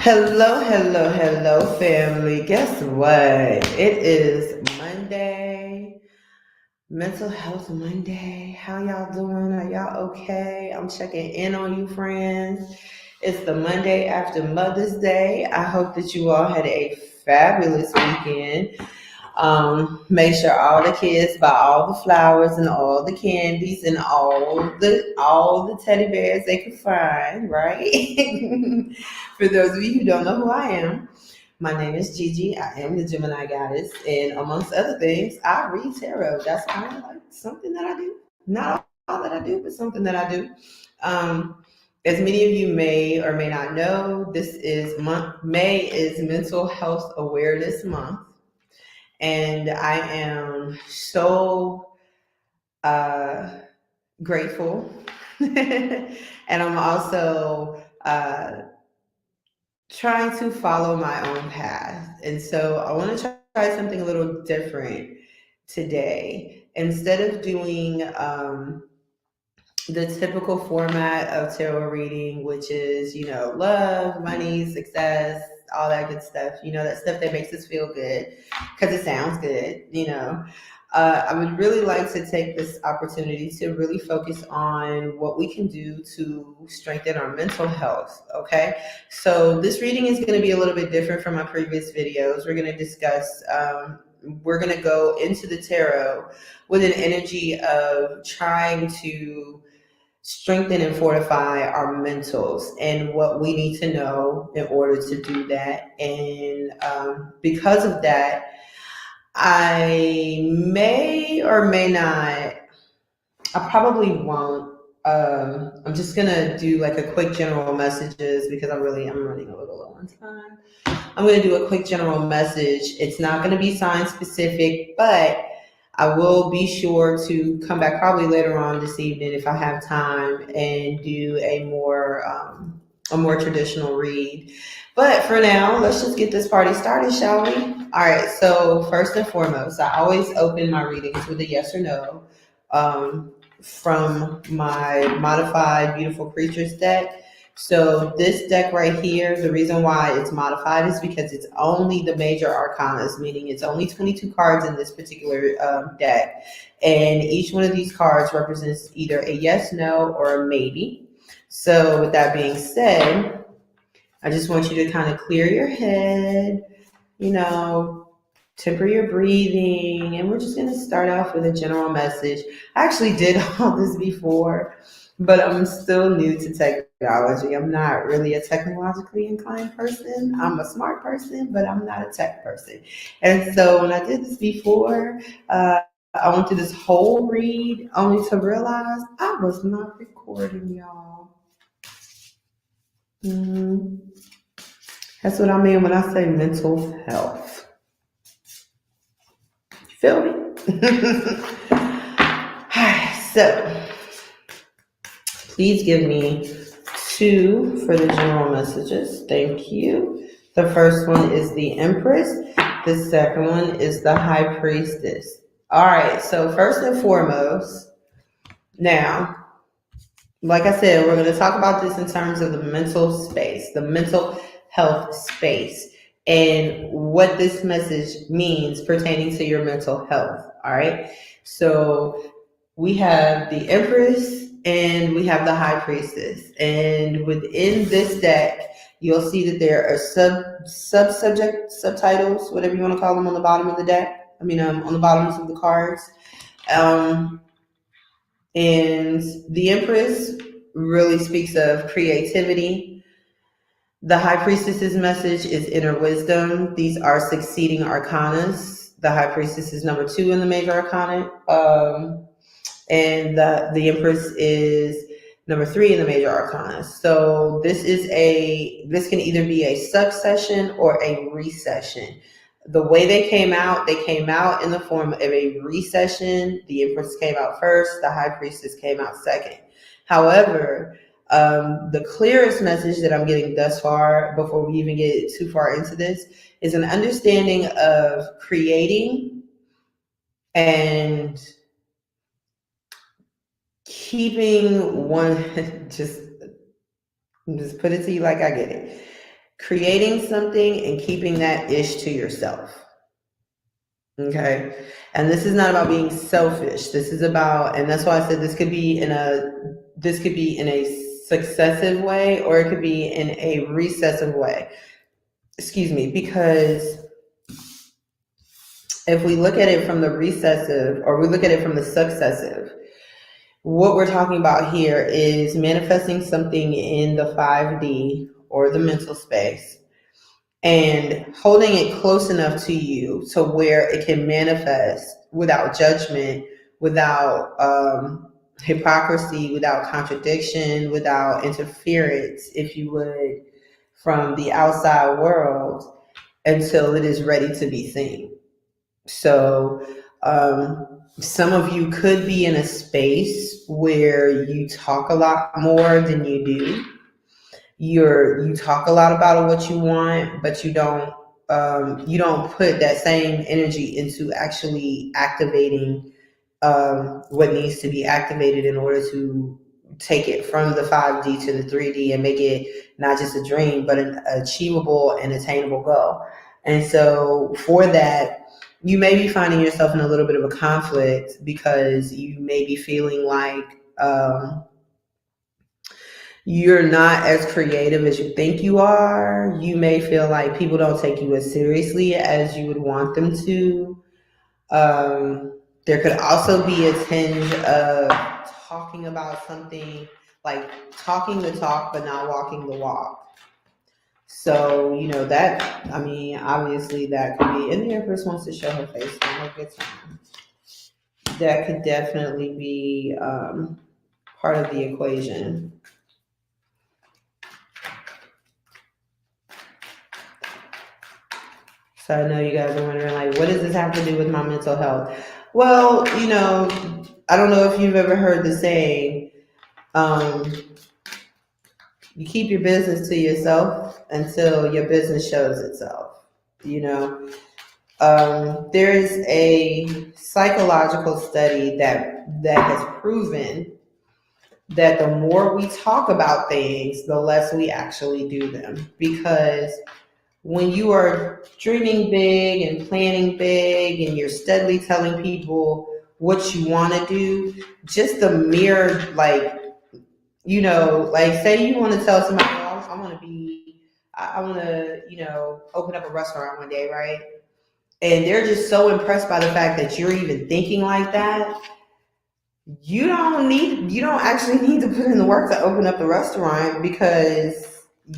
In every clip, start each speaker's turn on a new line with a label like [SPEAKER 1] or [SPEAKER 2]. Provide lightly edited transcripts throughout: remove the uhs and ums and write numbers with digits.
[SPEAKER 1] Hello, family. Guess what? It is Monday, Mental Health Monday. How y'all doing? Are y'all okay? I'm checking in on you, friends. It's the Monday after Mother's Day. I hope that you all had a fabulous weekend. Make sure all the kids buy all the flowers and all the candies and all the teddy bears they can find, right? For those of you who don't know who I am, my name is Gigi. I am the Gemini goddess, and amongst other things, I read tarot. That's kind of like something that I do. Not all that I do, but something that I do. As many of you may or may not know, this is month. May is Mental Health Awareness Month, and I am so uh, grateful, and I'm also trying to follow my own path. And so I want to try something a little different today. Instead of doing the typical format of tarot reading, which is, love, money, success, all that good stuff, that stuff that makes us feel good because it sounds good. I would really like to take this opportunity to really focus on what we can do to strengthen our mental health. Okay. So this reading is going to be a little bit different from my previous videos. We're going to discuss, we're going to go into the tarot with an energy of trying to strengthen and fortify our mentals and what we need to know in order to do that. And because of that, I may or may not, I probably won't. I'm just gonna do like a quick general messages because I'm running a little low on time. I'm gonna do a quick general message. It's not gonna be sign specific, but I will be sure to come back probably later on this evening if I have time and do a more traditional read. But for now, let's just get this party started, shall we? All right. So first and foremost, I always open my readings with a yes or no from my modified Beautiful Creatures deck. So this deck right here, the reason why it's modified is because it's only the major arcanas, meaning it's only 22 cards in this particular deck. And each one of these cards represents either a yes, no, or a maybe. So with that being said, I just want you to kind of clear your head, temper your breathing, and we're just going to start off with a general message. I actually did all this before, but I'm still new to technology. I'm not really a technologically inclined person. I'm a smart person, but I'm not a tech person. And so when I did this before, I went through this whole read only to realize I was not recording, y'all. That's what I mean when I say mental health. Feel me? So, please give me 2 for the general messages. Thank you. The first one is the Empress. The second one is the High Priestess. All right. So first and foremost, now, like I said, we're going to talk about this in terms of the mental space, the mental health space, and what this message means pertaining to your mental health. All right. So we have the Empress and we have the High Priestess. And within this deck, you'll see that there are subtitles, whatever you want to call them, on the bottom of the deck. On the bottoms of the cards. And the Empress really speaks of creativity. The High Priestess's message is inner wisdom. These are succeeding arcanas. The High Priestess is number 2 in the major arcana. And the Empress is number 3 in the major arcana. So this can either be a succession or a recession. The way they came out in the form of a recession. The Empress came out first, the High Priestess came out second. However, the clearest message that I'm getting thus far, before we even get too far into this, is an understanding of creating and keeping one, just put it to you like I get it. creating something and keeping that ish to yourself. Okay. And this is not about being selfish. This is about, and that's why I said this could be in a successive way, or it could be in a recessive way. Excuse me, because if we look at it from the recessive, or we look at it from the successive, what we're talking about here is manifesting something in the 5D or the mental space, and holding it close enough to you to where it can manifest without judgment, without hypocrisy, without contradiction, without interference, if you would, from the outside world, until it is ready to be seen. So some of you could be in a space where you talk a lot more than you do. You talk a lot about what you want, but you don't put that same energy into actually activating what needs to be activated in order to take it from the 5D to the 3D and make it not just a dream, but an achievable and attainable goal. And so for that, you may be finding yourself in a little bit of a conflict, because you may be feeling like you're not as creative as you think you are. You may feel like people don't take you as seriously as you would want them to. There could also be a tinge of talking about something, like talking the talk but not walking the walk. So, that, I mean, obviously that could be, and the Empress wants to show her face on her good time. That could definitely be part of the equation. So I know you guys are wondering, like, what does this have to do with my mental health? Well, I don't know if you've ever heard the saying, you keep your business to yourself until your business shows itself. There is a psychological study that has proven that the more we talk about things, the less we actually do them. Because when you are dreaming big and planning big and you're steadily telling people what you want to do, just the mere, like, say you want to tell somebody, oh, I want to, open up a restaurant one day, right? And they're just so impressed by the fact that you're even thinking like that. You don't actually need to put in the work to open up the restaurant, because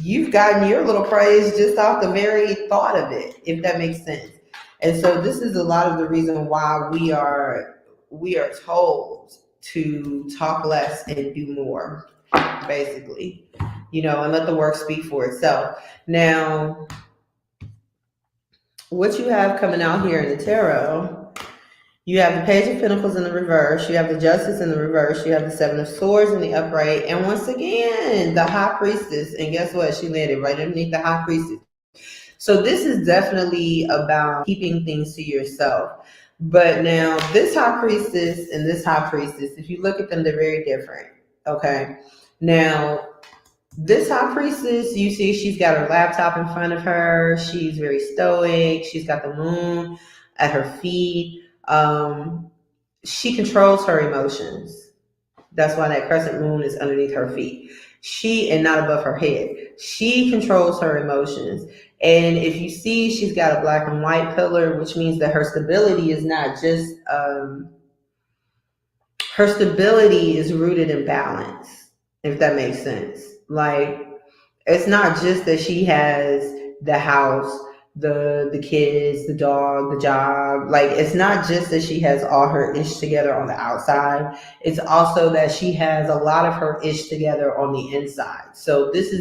[SPEAKER 1] you've gotten your little praise just off the very thought of it, if that makes sense. And so this is a lot of the reason why we are told to talk less and do more, basically, and let the work speak for itself. Now, what you have coming out here in the tarot, you have the Page of Pentacles in the reverse, you have the Justice in the reverse, you have the Seven of Swords in the upright, and once again, the High Priestess. And guess what? She landed right underneath the High Priestess. So this is definitely about keeping things to yourself. But now, this High Priestess and this High Priestess, if you look at them, they're very different. Okay? Now, this High Priestess, you see she's got her laptop in front of her. She's very stoic. She's got the moon at her feet. She controls her emotions. That's why that crescent moon is underneath her feet. And not above her head. She controls her emotions. And if you see, she's got a black and white pillar, which means that her stability is not just, her stability is rooted in balance, if that makes sense. Like, it's not just that she has the house, the kids, the dog, the job. Like, it's not just that she has all her ish together on the outside. It's also that she has a lot of her ish together on the inside. So this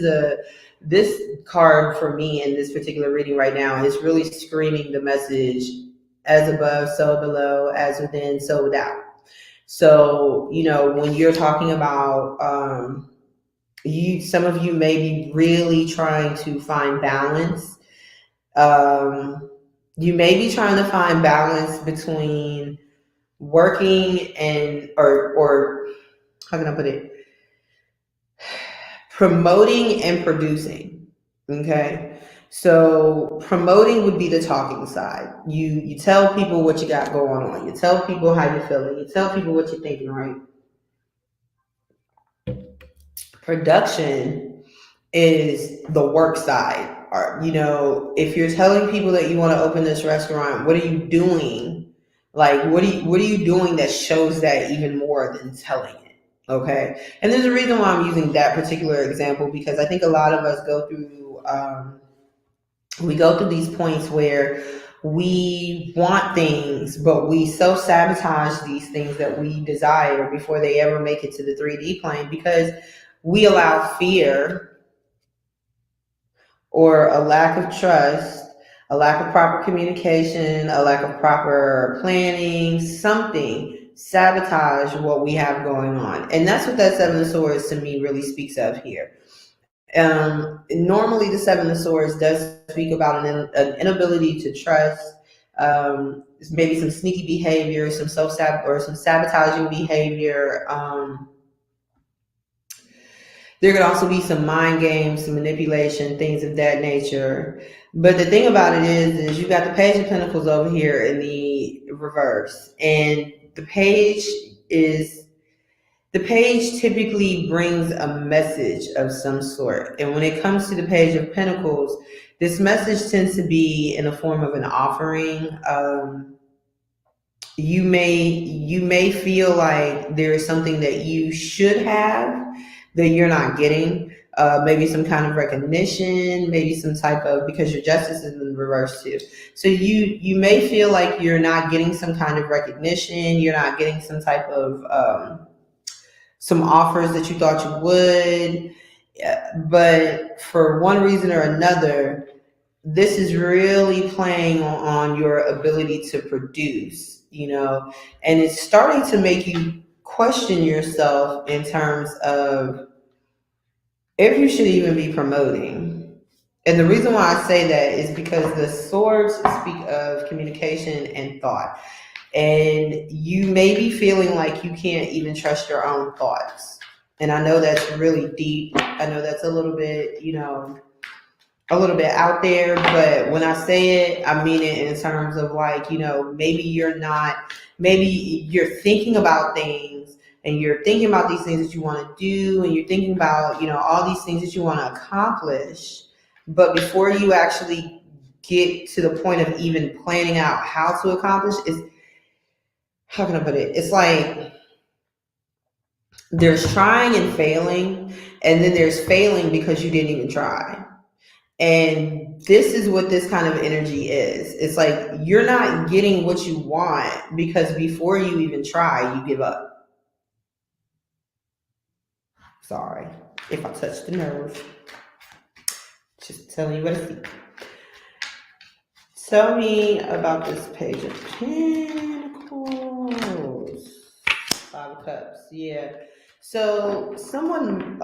[SPEAKER 1] card for me in this particular reading right now is really screaming the message, as above, so below, as within, so without. So, when you're talking about, some of you may be really trying to find balance. You may be trying to find balance between working and, or how can I put it? Promoting and producing. Okay. So promoting would be the talking side. You tell people what you got going on. You tell people how you're feeling. You tell people what you're thinking, right? Production is the work side. Or, if you're telling people that you want to open this restaurant, what are you doing? Like, what are you doing that shows that even more than telling it? Okay. And there's a reason why I'm using that particular example, because I think a lot of us go through these points where we want things, but we self sabotage these things that we desire before they ever make it to the 3D plane, because we allow fear or a lack of trust, a lack of proper communication, a lack of proper planning, something sabotage what we have going on. And that's what that Seven of Swords to me really speaks of here. Normally, the Seven of Swords does speak about an inability to trust, maybe some sneaky behavior, some or some sabotaging behavior. There could also be some mind games, some manipulation, things of that nature. But the thing about it is you got the Page of Pentacles over here in the reverse, and the page typically brings a message of some sort. And when it comes to the Page of Pentacles, this message tends to be in the form of an offering. You may feel like there is something that you should have that you're not getting. Maybe some kind of recognition, maybe some type of, because your justice is in reverse too. So you may feel like you're not getting some kind of recognition. You're not getting some type of some offers that you thought you would, but for one reason or another, this is really playing on your ability to produce, and it's starting to make you question yourself in terms of if you should even be promoting. And the reason why I say that is because the swords speak of communication and thought. And you may be feeling like you can't even trust your own thoughts. And I know that's really deep. I know that's a little bit, a little bit out there, but when I say it, I mean it in terms of like, maybe you're thinking about things, and you're thinking about these things that you want to do, and you're thinking about, all these things that you want to accomplish. But before you actually get to the point of even planning out how to accomplish, how can I put it? It's like there's trying and failing, and then there's failing because you didn't even try. And this is what this kind of energy is. It's like you're not getting what you want because before you even try, you give up. Sorry if I touched the nerve. Just telling you what I see. Tell me about this Page of Pentacles. Five of Cups. Yeah. So someone,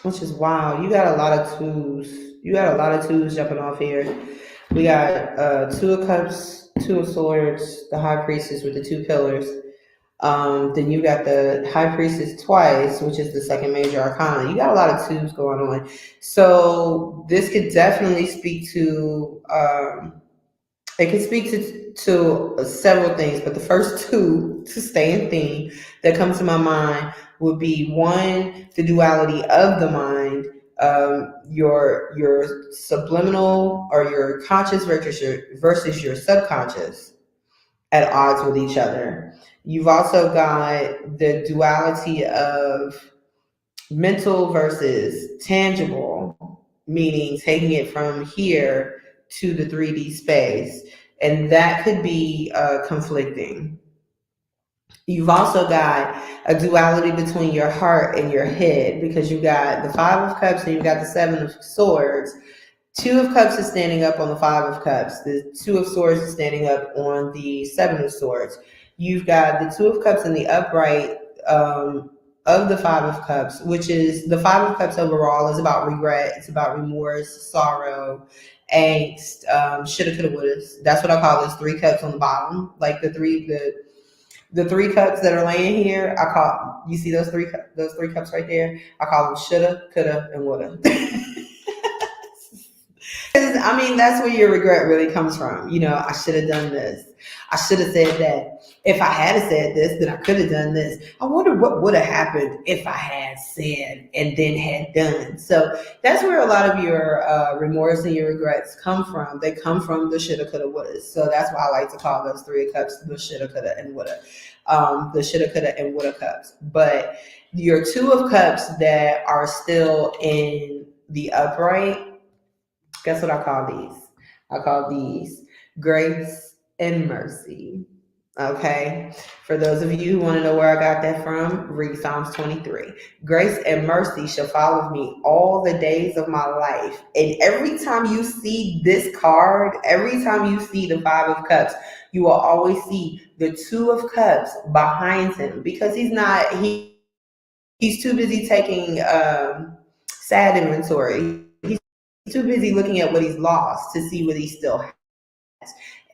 [SPEAKER 1] which is wild. You got a lot of twos. You got a lot of twos jumping off here. We got Two of Cups, Two of Swords, the High Priestess with the two pillars. Then you got the High Priestess twice, which is the second major arcana. You got a lot of twos going on. So this could definitely speak to, it can speak to several things, but the first two, to stay in theme, that comes to my mind would be, one, the duality of the mind, your subliminal or your conscious versus your subconscious at odds with each other. You've also got the duality of mental versus tangible, meaning taking it from here to the 3D space. And that could be conflicting. You've also got a duality between your heart and your head, because you got the Five of Cups and you've got the Seven of Swords. Two of Cups is standing up on the Five of Cups. The Two of Swords is standing up on the Seven of Swords. You've got the Two of Cups in the upright of the Five of Cups, which is the Five of Cups overall is about regret. It's about remorse, sorrow, angst, shoulda, coulda, woulda. That's what I call those three cups on the bottom. Like the The 3 cups that are laying here, I call, you see those 3 cups right there? I call them shoulda, coulda, and woulda. I mean, that's where your regret really comes from. I should have done this. I should have said that. If I had said this, then I could have done this. I wonder what would have happened if I had said and then had done. So that's where a lot of your remorse and your regrets come from. They come from the shoulda, coulda, woulda. So that's why I like to call those 3 cups the shoulda, coulda, and woulda. The shoulda, coulda, and woulda cups. But your 2 of cups that are still in the upright, guess what I call these? I call these grace and mercy. Okay. For those of you who want to know where I got that from, read Psalms 23. Grace and mercy shall follow me all the days of my life. And every time you see this card, every time you see the 5 of cups, you will always see the 2 of cups behind him, because he's too busy taking sad inventory. He's too busy looking at what he's lost to see what he still has.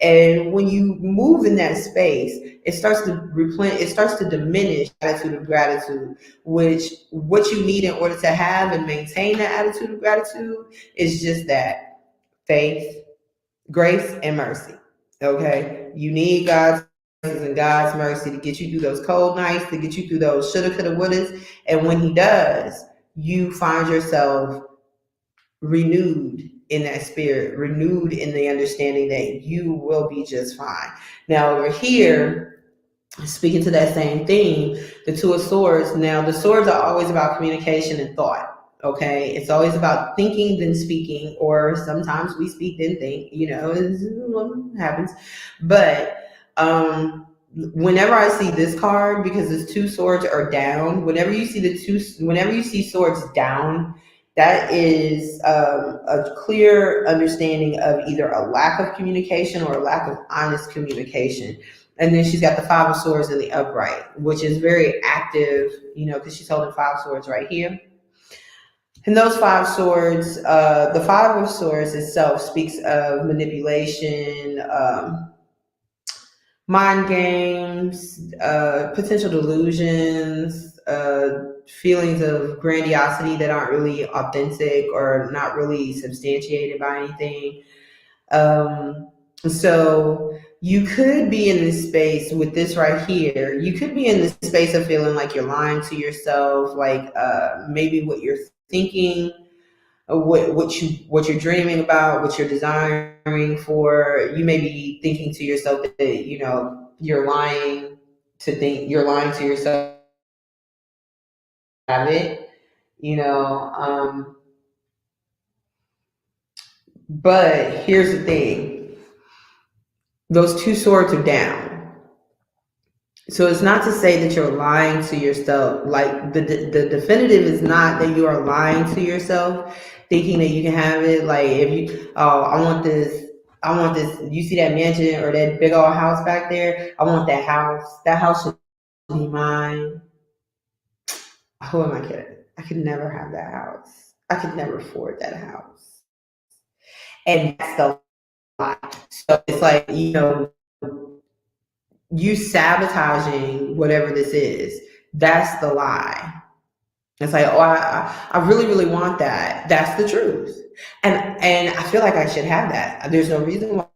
[SPEAKER 1] And when you move in that space, it starts to diminish attitude of gratitude, which what you need in order to have and maintain that attitude of gratitude is just that: faith, grace, and mercy. Okay? You need God's grace and God's mercy to get you through those cold nights, to get you through those shoulda, coulda, wouldas. And when he does, you find yourself renewed in that spirit, renewed in the understanding that you will be just fine. Now, over here, speaking to that same theme, the 2 of Swords. Now, the swords are always about communication and thought. Okay, it's always about thinking then speaking, or sometimes we speak then think. It happens. But whenever I see this card, because the 2 swords are down, whenever you see swords down, that is a clear understanding of either a lack of communication or a lack of honest communication. And then she's got the 5 of Swords in the upright, which is very active, because she's holding 5 swords right here. And those 5 swords, the 5 of Swords itself speaks of manipulation, mind games, potential delusions, feelings of grandiosity that aren't really authentic or not really substantiated by anything. So you could be in this space with this right here. You could be in this space of feeling like you're lying to yourself, like maybe what you're thinking, what you're dreaming about, what you're desiring for. You may be thinking to yourself that you're lying to yourself. Have it, but here's the thing: those 2 swords are down. So it's not to say that you're lying to yourself. Like the definitive is not that you are lying to yourself, thinking that you can have it. Like if you, oh, I want this. You see that mansion or that big old house back there? I want that house. That house should be mine. Who am I kidding? I could never have that house. I could never afford that house. And that's the lie. So it's like, you sabotaging whatever this is. That's the lie. It's like, oh, I really, really want that. That's the truth. And I feel like I should have that. There's no reason why.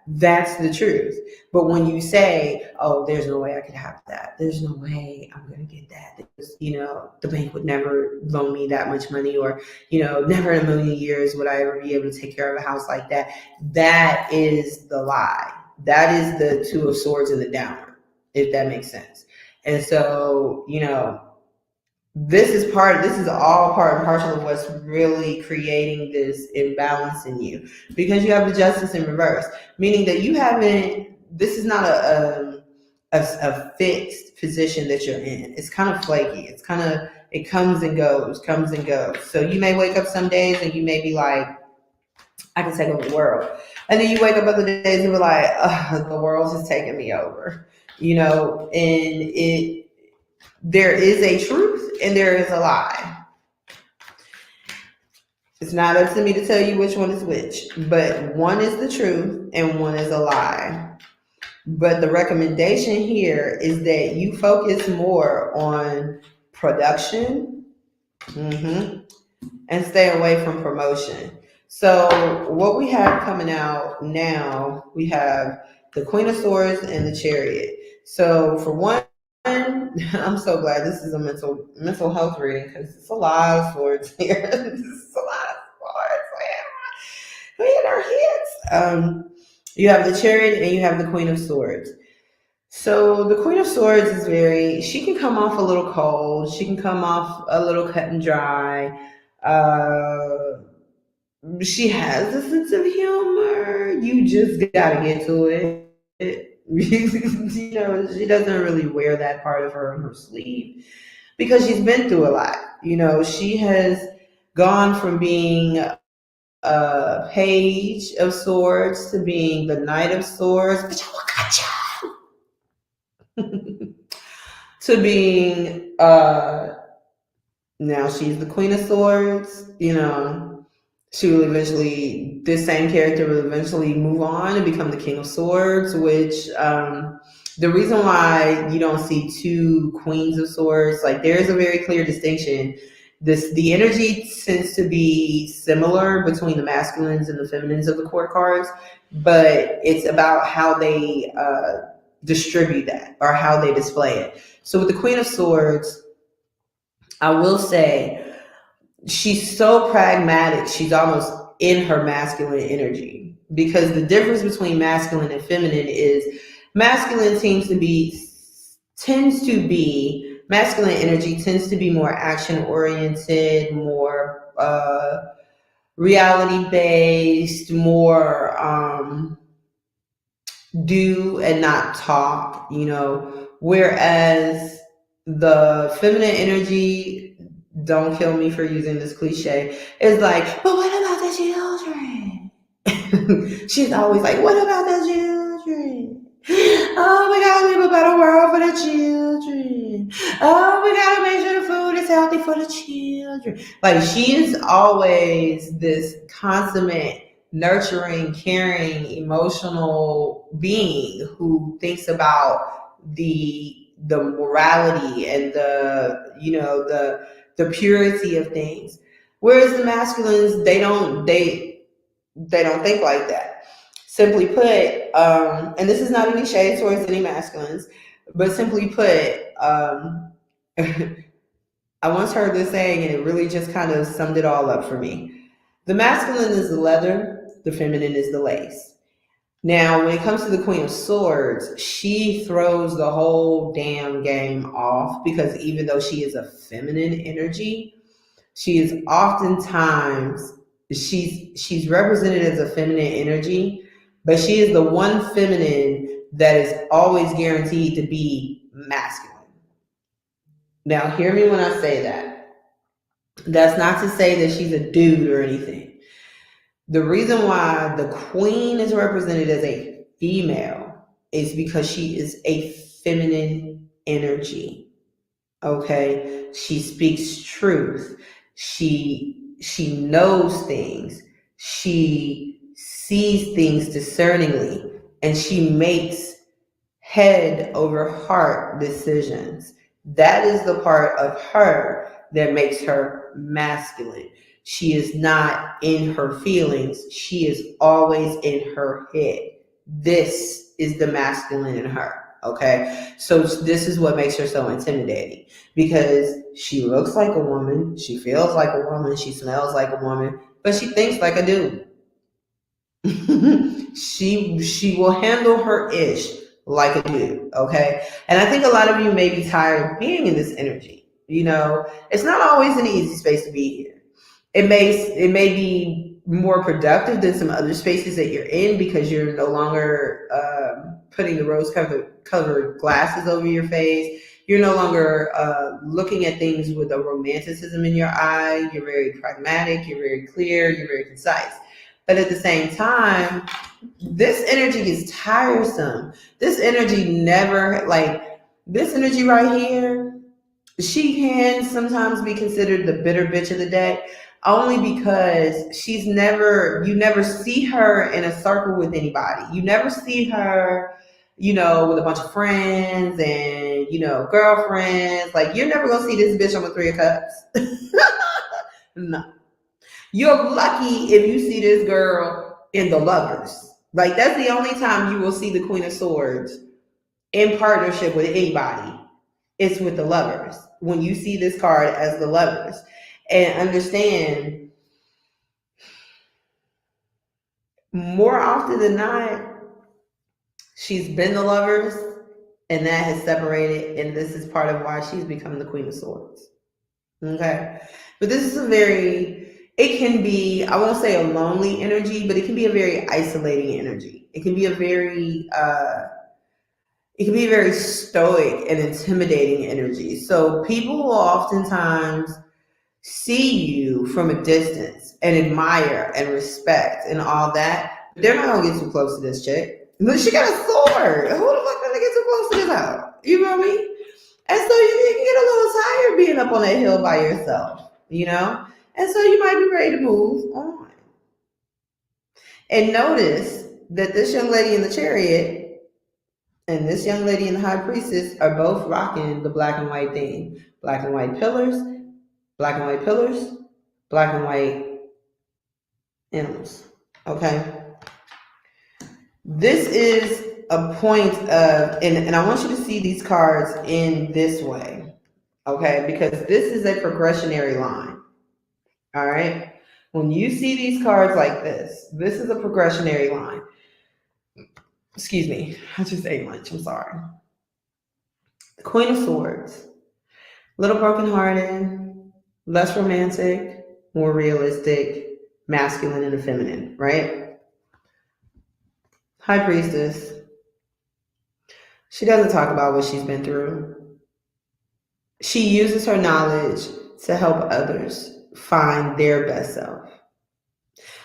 [SPEAKER 1] That's the truth. But when you say, oh, there's no way I could have that. There's no way I'm going to get that. Because, the bank would never loan me that much money, or, never in a million years would I ever be able to take care of a house like that. That is the lie. That is the 2 of Swords in the downward, if that makes sense. And so, this is all part and parcel of what's really creating this imbalance in you, because you have the Justice in reverse, meaning that this is not a fixed position that you're in. It's kind of flaky. It comes and goes. So you may wake up some days and you may be like, I can take over the world. And then you wake up other days and be like, the world's just taking me over, and there is a truth and there is a lie. It's not up to me to tell you which one is which, but one is the truth and one is a lie. But the recommendation here is that you focus more on production, mhm, and stay away from promotion. So, what we have coming out now, we have the Queen of Swords and the Chariot. So, for one, I'm so glad this is a mental health reading because it's a lot of swords here. It's a lot of swords. We in our heads. You have the Chariot and you have the Queen of Swords. So the Queen of Swords is she can come off a little cold. She can come off a little cut and dry. Uh, she has a sense of humor. You just gotta get to it. She doesn't really wear that part of her on her sleeve because she's been through a lot. She has gone from being a page of swords to being the knight of swords. To being now she's the Queen of Swords. This same character will eventually move on and become the King of Swords, which the reason why you don't see two Queens of Swords, like there is a very clear distinction. The energy tends to be similar between the masculines and the feminines of the court cards, but it's about how they distribute that or how they display it. So with the Queen of Swords, I will say she's so pragmatic. She's almost in her masculine energy, because the difference between masculine and feminine is masculine masculine energy tends to be more action oriented, more reality based, more do and not talk, whereas the feminine energy, don't kill me for using this cliche, is like, but what about the children? She's always like, what about the children? Oh, we gotta leave a better world for the children. Oh, we gotta make sure the food is healthy for the children. Like, she is always this consummate, nurturing, caring, emotional being who thinks about the morality and the purity of things. Whereas the masculines, they don't think like that. Simply put, and this is not any shade towards any masculines, but simply put, I once heard this saying and it really just kind of summed it all up for me. The masculine is the leather, the feminine is the lace. Now, when it comes to the Queen of Swords, she throws the whole damn game off, because even though she is a feminine energy, she is oftentimes, she's represented as a feminine energy, but she is the one feminine that is always guaranteed to be masculine. Now, hear me when I say that. That's not to say that she's a dude or anything. The reason why the queen is represented as a female is because she is a feminine energy. Okay? She speaks truth. She knows things. She sees things discerningly, and she makes head over heart decisions. That is the part of her that makes her masculine. She is not in her feelings. She is always in her head. This is the masculine in her. Okay, so this is what makes her so intimidating, because she looks like a woman, she feels like a woman, she smells like a woman, but she thinks like a dude. she will handle her ish like a dude. Okay, and I think a lot of you may be tired of being in this energy. It's not always an easy space to be here. It may be more productive than some other spaces that you're in, because you're no longer putting the rose-colored glasses over your face. You're no longer looking at things with a romanticism in your eye. You're very pragmatic. You're very clear. You're very concise. But at the same time, this energy is tiresome. This energy this energy right here, she can sometimes be considered the bitter bitch of the day, only because you never see her in a circle with anybody. You never see her with a bunch of friends and, girlfriends. Like, you're never gonna see this bitch on the Three of Cups. No. You're lucky if you see this girl in the Lovers. Like, that's the only time you will see the Queen of Swords in partnership with anybody. It's with the Lovers. When you see this card as the Lovers. And understand, more often than not, she's been the Lovers, and that has separated, and this is part of why she's become the Queen of Swords. Okay? But this is it can be, I won't say a lonely energy, but it can be a very isolating energy. It can be a very stoic and intimidating energy. So people will oftentimes see you from a distance and admire and respect and all that. But they're not gonna get too close to this chick. But she got a sword. Who the fuck gonna get too close to this house? You know what I mean? And so you can get a little tired being up on that hill by yourself, And so you might be ready to move on. And notice that this young lady in the Chariot and this young lady in the High Priestess are both rocking the black and white theme. Black and white pillars, black and white pillars, black and white animals. Okay? This is a point of, and I want you to see these cards in this way. Okay? Because this is a progressionary line. All right? When you see these cards like this is a progressionary line. Excuse me. I just ate lunch. I'm sorry. The Queen of Swords. Little brokenhearted, less romantic, more realistic, masculine and feminine, right? High Priestess. She doesn't talk about what she's been through. She uses her knowledge to help others find their best self.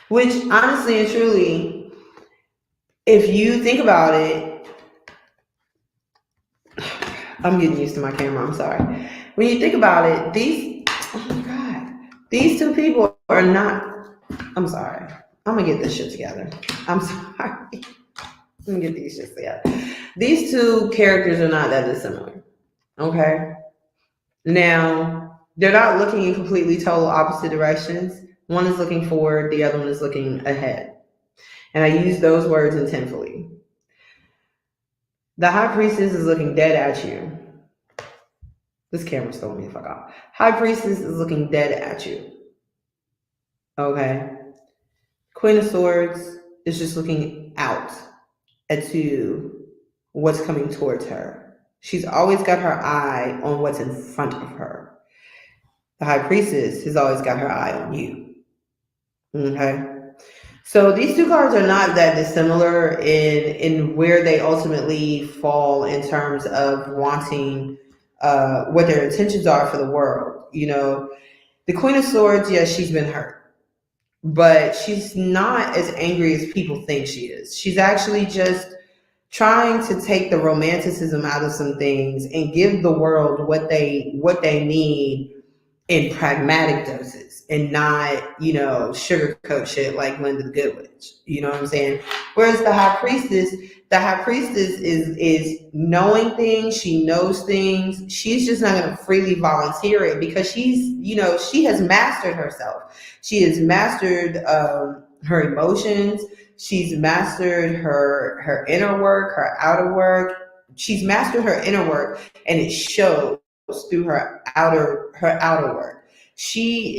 [SPEAKER 1] Which, honestly and truly, if you think about it, I'm getting used to my camera, I'm sorry. When you think about it, these two people are not, I'm sorry. I'm gonna get this shit together. I'm sorry. I'm gonna get these shit together. These two characters are not that dissimilar. Okay? Now, they're not looking in completely total opposite directions. One is looking forward, the other one is looking ahead. And I use those words intentfully. The High Priestess is looking dead at you. This camera's throwing me the fuck off. High Priestess is looking dead at you. Okay? Queen of Swords is just looking out to what's coming towards her. She's always got her eye on what's in front of her. The High Priestess has always got her eye on you. Okay? So these two cards are not that dissimilar in where they ultimately fall in terms of wanting what their intentions are for the world. The Queen of Swords, yes, she's been hurt, but she's not as angry as people think she is. She's actually just trying to take the romanticism out of some things and give the world what they need in pragmatic doses and not, sugarcoat shit like Linda the Good Witch. You know what I'm saying? Whereas the High Priestess is knowing things. She knows things. She's just not going to freely volunteer it because she has mastered herself. She has mastered her emotions. She's mastered her inner work, her outer work. She's mastered her inner work, and it shows through her outer work. She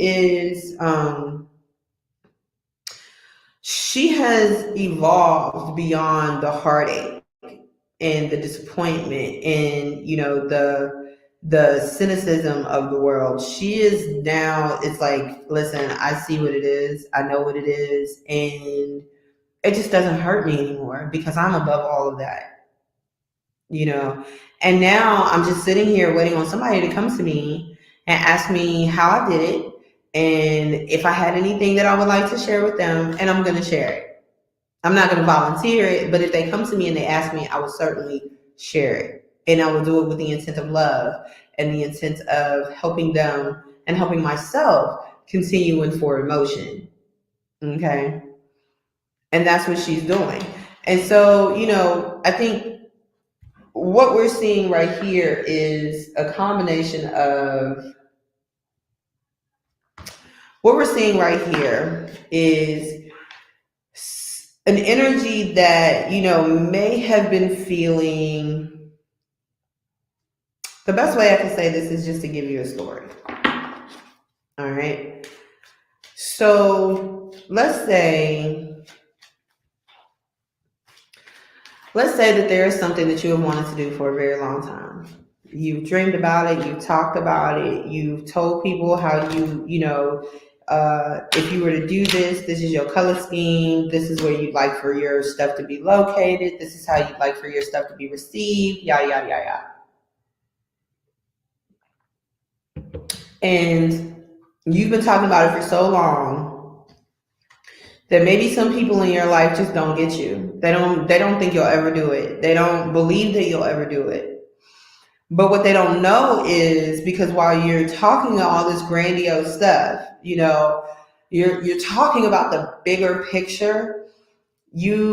[SPEAKER 1] has evolved beyond the heartache and the disappointment and the cynicism of the world. She is now, it's like, listen, I see what it is, I know what it is, and it just doesn't hurt me anymore because I'm above all of that. And now I'm just sitting here waiting on somebody to come to me and ask me how I did it and if I had anything that I would like to share with them, and I'm going to share it. I'm not going to volunteer it, but if they come to me and they ask me, I will certainly share it. And I will do it with the intent of love and the intent of helping them and helping myself continue in forward motion. Okay? And that's what she's doing. And so, I think what we're seeing right here is a combination of what we're seeing right here is an energy that, may have been feeling. The best way I can say this is just to give you a story. All right. So let's say that there is something that you have wanted to do for a very long time. You've dreamed about it, you've talked about it, you've told people how if you were to do this, this is your color scheme, this is where you'd like for your stuff to be located, this is how you'd like for your stuff to be received, yada, yada, yada, yada. And you've been talking about it for so long that maybe some people in your life just don't get you. They don't think you'll ever do it. They don't believe that you'll ever do it. But what they don't know is, because while you're talking all this grandiose stuff, you're talking about the bigger picture, there's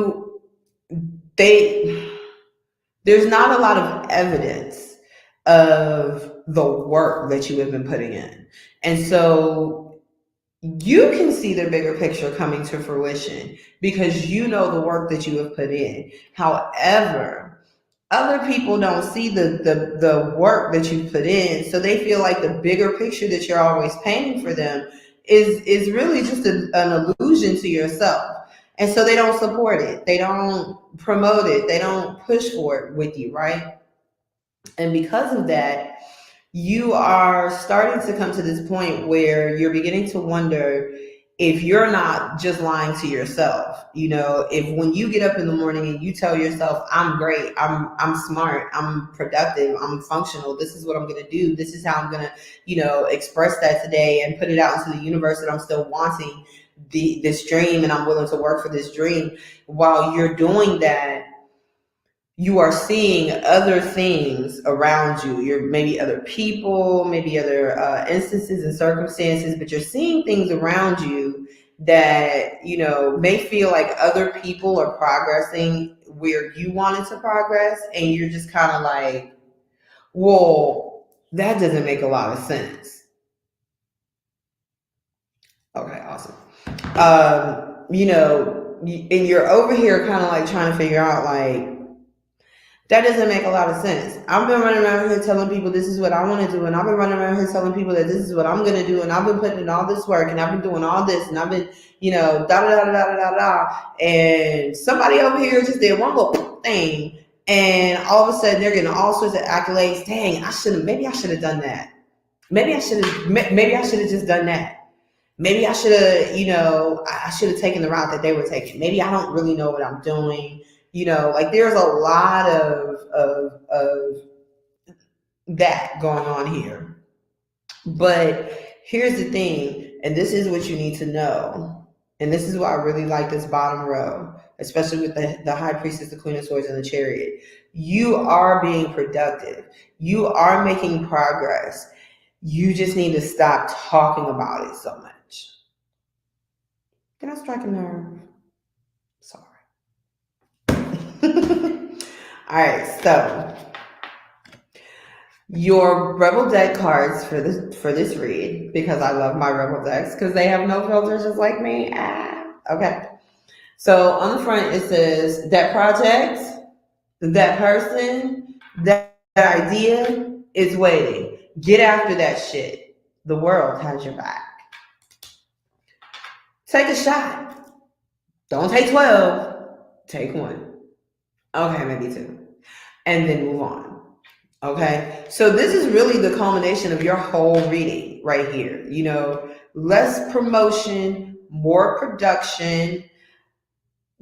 [SPEAKER 1] not a lot of evidence of the work that you have been putting in. And so you can see the bigger picture coming to fruition because you know the work that you have put in. However, other people don't see the work that you put in, so they feel like the bigger picture that you're always painting for them is really just an illusion to yourself. And so they don't support it, they don't promote it, they don't push for it with you, right? And because of that, you are starting to come to this point where you're beginning to wonder if you're not just lying to yourself. If when you get up in the morning and you tell yourself, I'm great, I'm smart, I'm productive, I'm functional, this is what I'm going to do, this is how I'm going to, express that today and put it out into the universe, that I'm still wanting this dream and I'm willing to work for this dream. While you're doing that, you are seeing other things around you. You're maybe other people, maybe other instances and circumstances, but you're seeing things around you that, may feel like other people are progressing where you wanted to progress. And you're just kind of like, well, that doesn't make a lot of sense. Okay, awesome. And you're over here kind of like trying to figure out like, that doesn't make a lot of sense. I've been running around here telling people this is what I want to do, and I've been running around here telling people that this is what I'm going to do, and I've been putting in all this work, and I've been doing all this, and I've been, da da da da da da da, and somebody over here just did one little thing, and all of a sudden they're getting all sorts of accolades. Dang, maybe I should have done that. Maybe I should have just done that. Maybe I should have, I should have taken the route that they were taking. Maybe I don't really know what I'm doing. Like there's a lot of that going on here. But here's the thing, and this is what you need to know. And this is why I really like this bottom row, especially with the High Priestess, the Queen of Swords, and the Chariot. You are being productive. You are making progress. You just need to stop talking about it so much. Did I strike a nerve? Sorry. All right, so your Rebel deck cards for this read, because I love my Rebel decks because they have no filters just like me. Okay. So on the front it says that project, that person, that idea is waiting. Get after that shit. The world has your back. Take a shot. Don't take 12. Take 1. Okay, maybe 2. And then move on. Okay, so this is really the culmination of your whole reading right here. Less promotion, more production.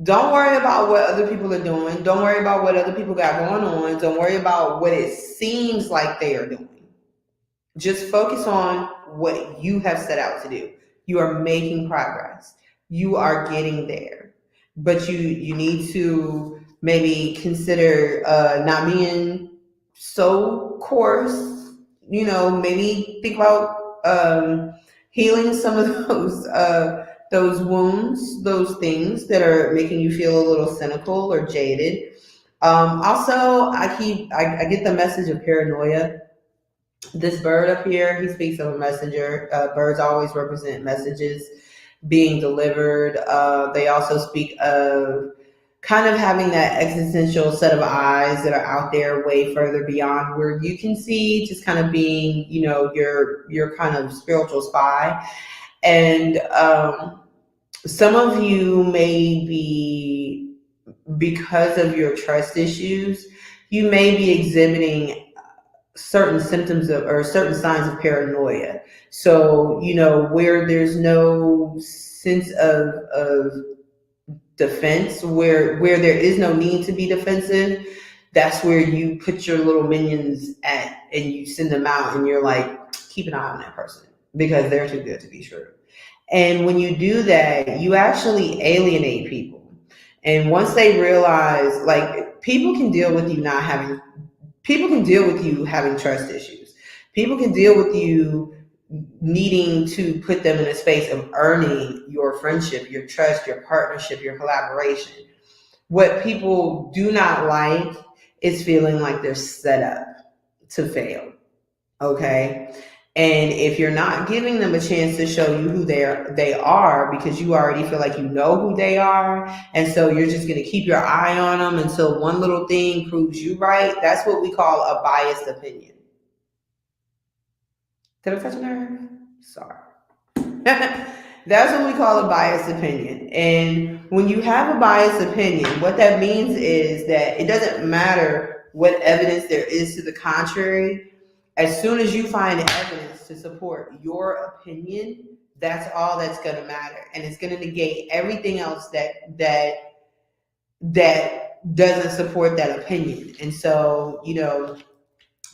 [SPEAKER 1] Don't worry about what other people are doing. Don't worry about what other people got going on. Don't worry about what it seems like they are doing. Just focus on what you have set out to do. You are making progress. You are getting there. But you need to maybe consider not being so coarse. Maybe think about healing some of those wounds, those things that are making you feel a little cynical or jaded. Also, I get the message of paranoia. This bird up here, he speaks of a messenger. Birds always represent messages being delivered. They also speak of kind of having that existential set of eyes that are out there way further beyond where you can see, just kind of being, your kind of spiritual spy. And some of you may be, because of your trust issues, you may be exhibiting certain symptoms of or certain signs of paranoia. So, where there's no sense of defense, where there is no need to be defensive, that's where you put your little minions at and you send them out and you're like, keep an eye on that person because they're too good to be true. And when you do that, you actually alienate people. And once they realize, like, people can deal with you having trust issues. People can deal with you needing to put them in a space of earning your friendship, your trust, your partnership, your collaboration. What people do not like is feeling like they're set up to fail. Okay. And if you're not giving them a chance to show you who they are, because you already feel like you know who they are, and so you're just going to keep your eye on them until one little thing proves you right, that's what we call a biased opinion. Did I touch a nerve? Sorry. That's what we call a biased opinion. And when you have a biased opinion, what that means is that it doesn't matter what evidence there is to the contrary. As soon as you find evidence to support your opinion, that's all that's going to matter, and it's going to negate everything else that doesn't support that opinion. And so,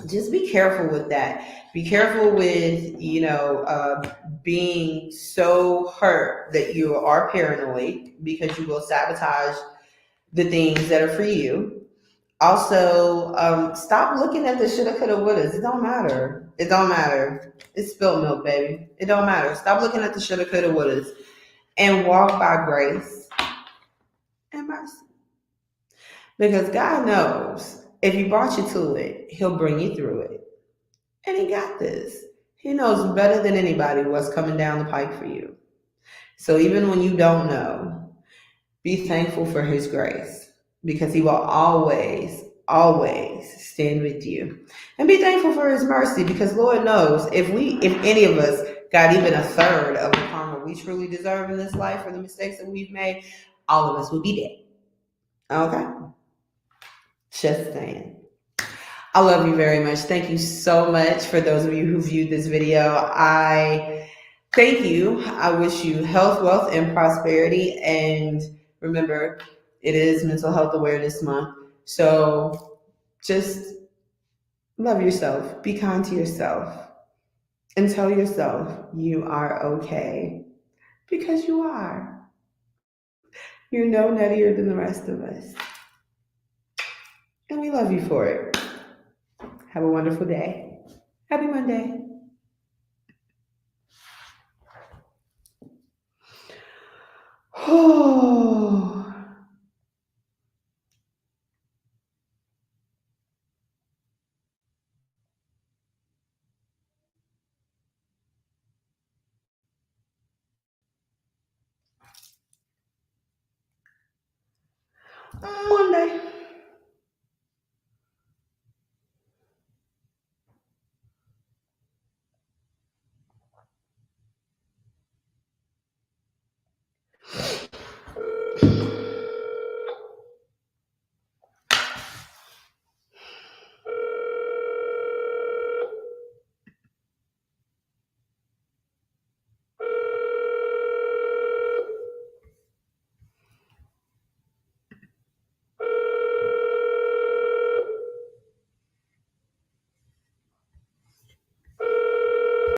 [SPEAKER 1] just be careful with that. Be careful with, being so hurt that you are paranoid, because you will sabotage the things that are for you. Also, stop looking at the shoulda, coulda, wouldas. It don't matter. It don't matter. It's spilled milk, baby. It don't matter. Stop looking at the shoulda, coulda, wouldas and walk by grace and mercy. Because God knows if He brought you to it, He'll bring you through it. And He got this. He knows better than anybody what's coming down the pike for you. So even when you don't know, be thankful for His grace, because He will always, always stand with you. And be thankful for His mercy, because Lord knows if any of us got even a third of the karma we truly deserve in this life for the mistakes that we've made, all of us would be dead. Okay? Just saying. I love you very much. Thank you so much for those of you who viewed this video. I thank you. I wish you health, wealth, and prosperity. And remember, it is Mental Health Awareness Month. So just love yourself. Be kind to yourself. And tell yourself you are okay. Because you are. You're no nuttier than the rest of us. And we love you for it. Have a wonderful day. Happy Monday. Oh.